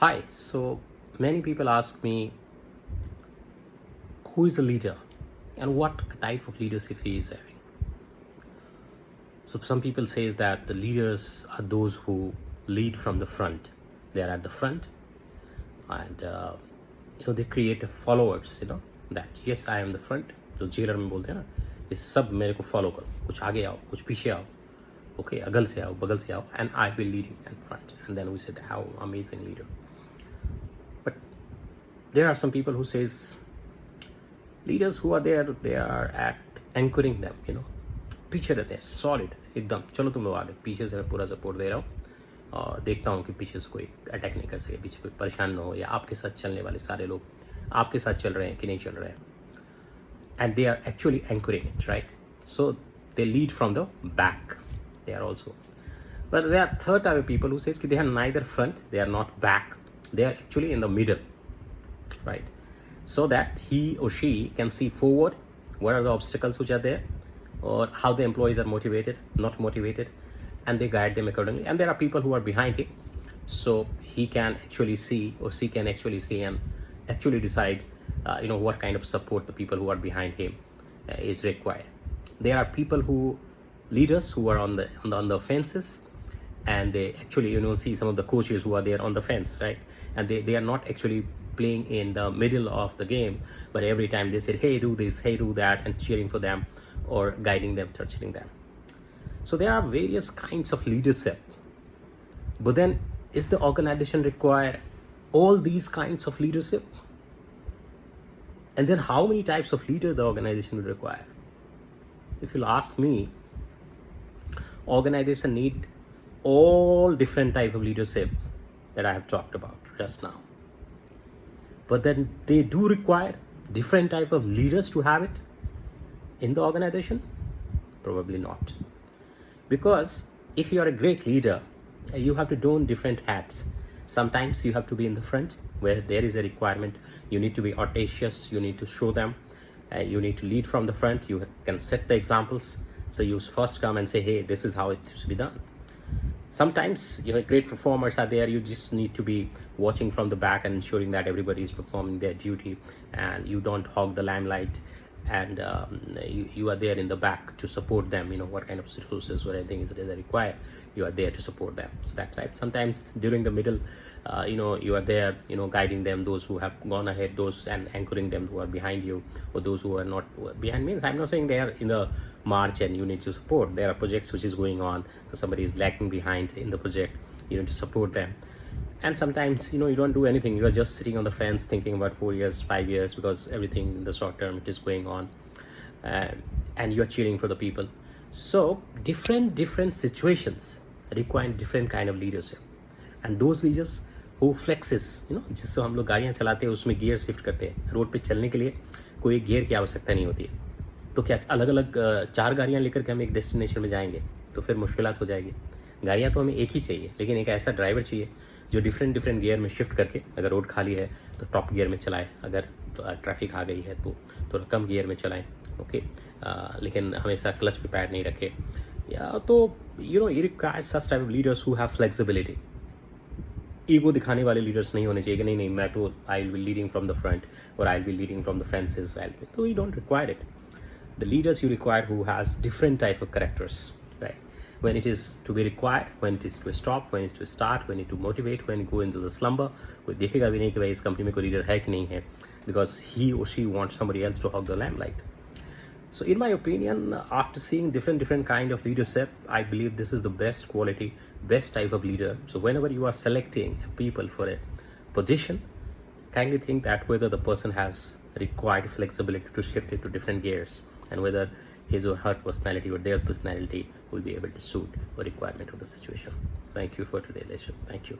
Hi, so many people ask me who is a leader and what type of leadership he is having. So some people says that the leaders are those who lead from the front. They are at the front and they create followers, that yes I am the front. जो jailer में बोलते हैं ना ये सब मेरे को follow करो, कुछ आगे आओ कुछ पीछे आओ, okay, अगल से आओ बगल से आओ, and I will leading in front, and then we said how amazing leader. But there are some people who says leaders who are there, they are at anchoring them, पीछे रहते हैं सॉलिड एकदम, चलो तुम लोग आगे, पीछे से मैं पूरा सपोर्ट दे रहा हूँ और देखता हूँ कि पीछे से कोई अटैक नहीं कर सके, पीछे कोई परेशान ना हो, या आपके साथ चलने वाले सारे लोग आपके साथ चल रहे हैं कि नहीं चल रहे हैं. And they are actually anchoring it, right? So they lead from the back. They are also, but there are third type of people who says they are neither front, they are not back, they are actually in the middle, right? So that he or she can see forward what are the obstacles which are there, or how the employees are motivated, not motivated, and they guide them accordingly. And there are people who are behind him, so he can actually see, or she can actually see and actually decide what kind of support the people who are behind him is required. There are people who leaders who are on the fences, and they actually see some of the coaches who are there on the fence, right? And they are not actually playing in the middle of the game, but every time they said hey do this, hey do that, and cheering for them or guiding them, torturing them. So there are various kinds of leadership, but then is the organization require all these kinds of leadership? And then how many types of leader the organization will require? If you'll ask me, organization need all different type of leadership that I have talked about just now. But then they do require different type of leaders to have it in the organization? Probably not. Because if you are a great leader, you have to don different hats. Sometimes you have to be in the front where there is a requirement. You need to be audacious, you need to show them, you need to lead from the front, you can set the examples. So you first come and say, hey, this is how it should be done. Sometimes great performers are there, you just need to be watching from the back and ensuring that everybody is performing their duty and you don't hog the limelight, and you are there in the back to support them, what kind of resources or anything is they require, you are there to support them. So that's right. Sometimes during the middle, you are there, guiding them, those who have gone ahead, those, and anchoring them who are behind you, or those who are not behind me. I'm not saying they are in the march and you need to support. There are projects which is going on, so somebody is lacking behind in the project, you need to support them. And sometimes you don't do anything, you are just sitting on the fence thinking about 4 years, 5 years, because everything in the short term it is going on, and you are cheering for the people. So different situations require different kind of leadership, and those leaders who flexes, जिससे हम लोग गाड़ियाँ चलाते हैं उसमें gear shift करते हैं. Road पे चलने के लिए कोई गियर की आवश्यकता नहीं होती है, तो क्या अलग अलग 4 गाड़ियाँ लेकर के हम एक डेस्टिनेशन में जाएंगे तो फिर मुश्किलात हो जाएगी. गाड़ियाँ तो हमें एक ही चाहिए, लेकिन एक ऐसा ड्राइवर चाहिए जो डिफरेंट गियर में शिफ्ट करके, अगर रोड खाली है तो टॉप गियर में चलाए, अगर ट्रैफिक आ गई है तो थोड़ा कम गियर में चलाएं, ओके, लेकिन हमेशा क्लच पे पैर नहीं रखे. या तो ये requires such type of leaders who have flexibility. Ego दिखाने वाले लीडर्स नहीं होने चाहिए कि नहीं मैं तो I will be leading from the front और I will be leading from the fences, तो you don't require it. The leaders you require who has different type of characters, right? When it is to be required, when it is to stop, when it is to start, when it to motivate, when you go into the slumber. कोई देखेगा भी नहीं कि भाई इस company में कोई leader है कि नहीं है, because he or she wants somebody else to hog the limelight. So in my opinion, after seeing different kind of leadership, I believe this is the best quality, best type of leader. So whenever you are selecting people for a position, kindly think that whether the person has required flexibility to shift it to different gears, and whether his or her personality or their personality will be able to suit the requirement of the situation. Thank you for today's lesson. Thank you.